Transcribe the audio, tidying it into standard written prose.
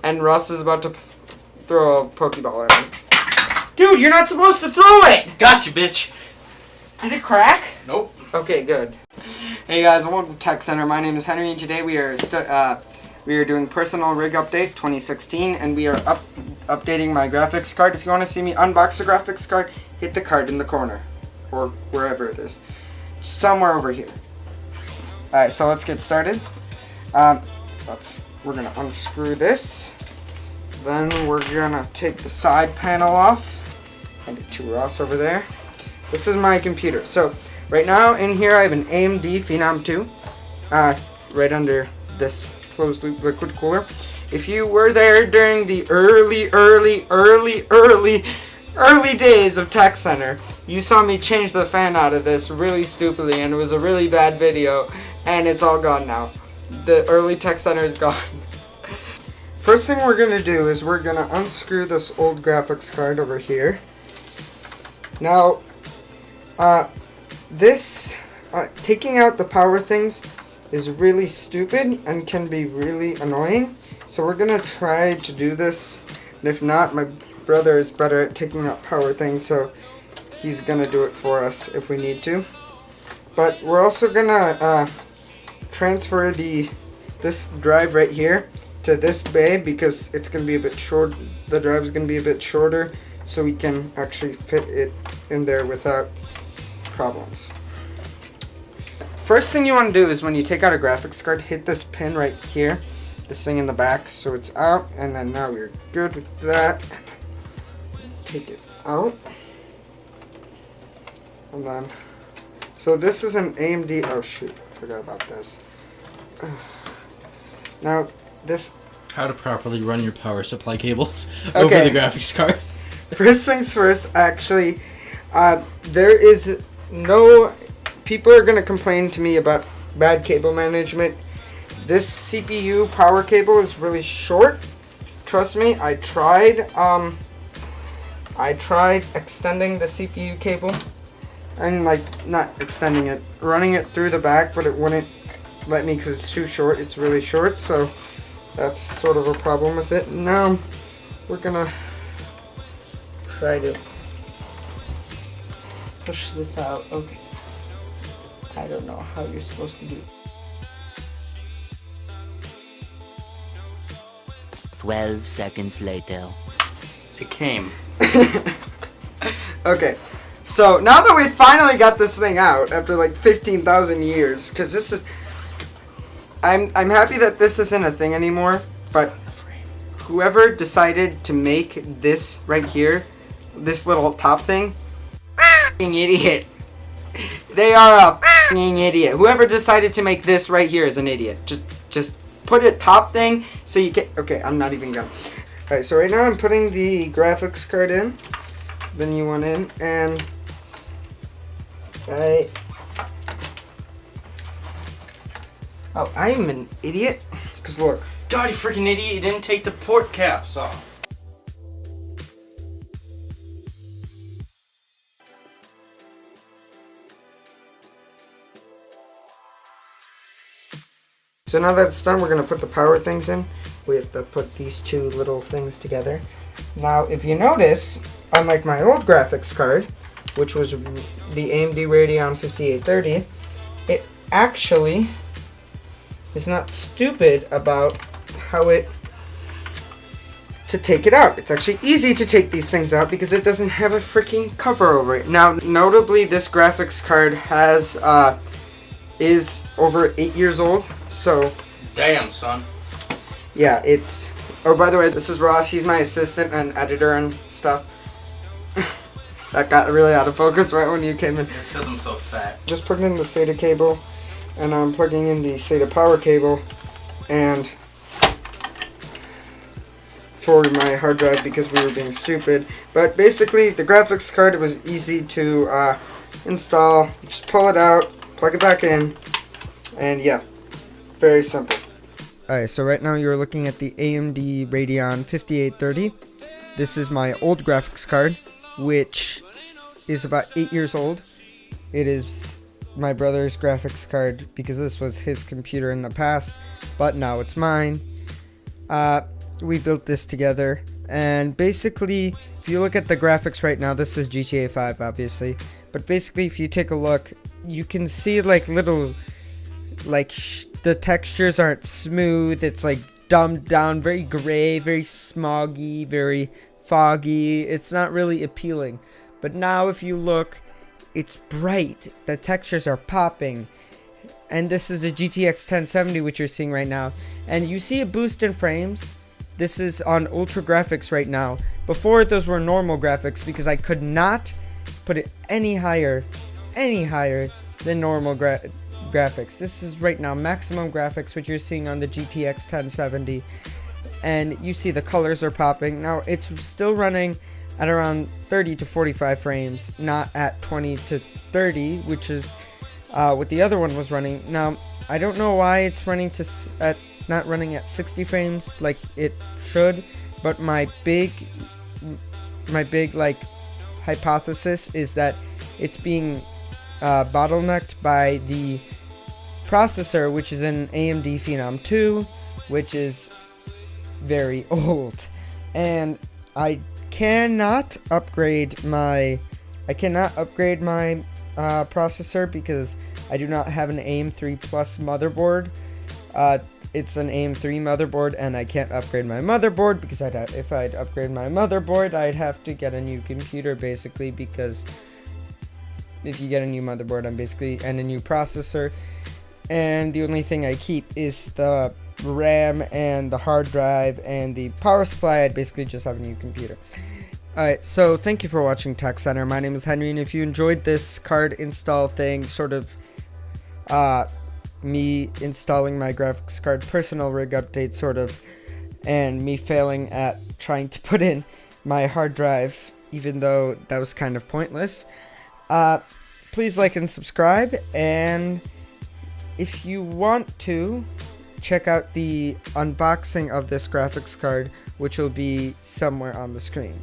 and Ross is about to throw a Pokeball at him. Dude, you're not supposed to throw it! Gotcha, bitch. Did it crack? Nope. Okay, good. Hey guys, welcome to Tech Center. My name is Henry, and today we are doing Personal Rig Update 2016, and we are updating my graphics card. If you want to see me unbox the graphics card, hit the card in the corner, or wherever it is. Somewhere over here. Alright, so let's get started. We're gonna unscrew this. Then we're gonna take the side panel off. Hand it to Ross over there. This is my computer. So right now in here I have an AMD Phenom 2. Right under this closed loop liquid cooler. If you were there during the early days of Tech Center, you saw me change the fan out of this really stupidly, and it was a really bad video, and it's all gone now. The early Tech Center is gone. First thing we're gonna do is we're gonna unscrew this old graphics card over here. Now, taking out the power things is really stupid and can be really annoying. So we're gonna try to do this, and if not, my brother is better at taking out power things, so he's gonna do it for us if we need to. But we're also gonna transfer this drive right here to this bay because it's gonna be a bit short. The drive is gonna be a bit shorter, so we can actually fit it in there without problems. First thing you want to do is when you take out a graphics card, hit this pin right here, this thing in the back, so it's out, and then now we're good with that. Take it out. And then, so this is an AMD, oh shoot, I forgot about this. Now, this... How to properly run your power supply cables okay. over the graphics card. First things first, actually, there is no... People are going to complain to me about bad cable management. This CPU power cable is really short. Trust me, I tried extending the CPU cable. And not extending it, running it through the back, but it wouldn't let me because it's too short. It's really short, so that's sort of a problem with it. Now, we're gonna try to push this out. Okay. I don't know how you're supposed to do it. 12 seconds later. It came. Okay, so now that we finally got this thing out after like 15,000 years, because this is, I'm happy that this isn't a thing anymore. But whoever decided to make this right here, this little top thing, f***ing idiot. They are a f***ing idiot. Whoever decided to make this right here is an idiot. Just put a top thing so you can... Okay, I'm not even gonna... Alright, so right now I'm putting the graphics card in. The new one in. And... Oh, I'm an idiot. Because look. God, you freaking idiot. You didn't take the port caps off. So now that it's done, we're going to put the power things in. We have to put these two little things together. Now, if you notice, unlike my old graphics card, which was the AMD Radeon 5830, it actually is not stupid about how to take it out. It's actually easy to take these things out because it doesn't have a freaking cover over it. Now, notably, this graphics card is over 8 years old, so... Damn, son. Yeah, it's... Oh, by the way, this is Ross. He's my assistant and editor and stuff. That got really out of focus right when you came in. It's because I'm so fat. Just plugged in the SATA cable, and I'm plugging in the SATA power cable, and for my hard drive because we were being stupid. But basically, the graphics card, it was easy to install. You just pull it out, plug it back in, and yeah, very simple. Alright, so right now you're looking at the AMD Radeon 5830. This is my old graphics card, which is about 8 years old. It is my brother's graphics card because this was his computer in the past, but now it's mine. we built this together. And basically, if you look at the graphics right now, this is GTA 5 obviously, but basically if you take a look, you can see like little, like the textures aren't smooth. It's like dumbed down, very gray, very smoggy, very foggy. It's not really appealing. But now if you look, it's bright. The textures are popping. And this is the GTX 1070 which you're seeing right now. And you see a boost in frames. This is on ultra graphics right now. Before, those were normal graphics because I could not put it any higher than normal graphics. This is right now maximum graphics, which you're seeing on the GTX 1070. And you see the colors are popping. Now, it's still running at around 30 to 45 frames, not at 20 to 30, which is what the other one was running. Now, I don't know why it's running not running at 60 frames like it should, but my big like hypothesis is that it's being bottlenecked by the processor, which is an AMD Phenom 2, which is very old, and I cannot upgrade my processor because I do not have an AM3 Plus motherboard. It's an AM3 motherboard, and I can't upgrade my motherboard because if I'd upgrade my motherboard, I'd have to get a new computer basically, because if you get a new motherboard and a new processor, and the only thing I keep is the RAM and the hard drive and the power supply, I'd basically just have a new computer. Alright, so thank you for watching Tech Center. My name is Henry, and if you enjoyed this card install thing, sort of me installing my graphics card personal rig update sort of, and me failing at trying to put in my hard drive, even though that was kind of pointless, please like and subscribe, and if you want to, check out the unboxing of this graphics card, which will be somewhere on the screen.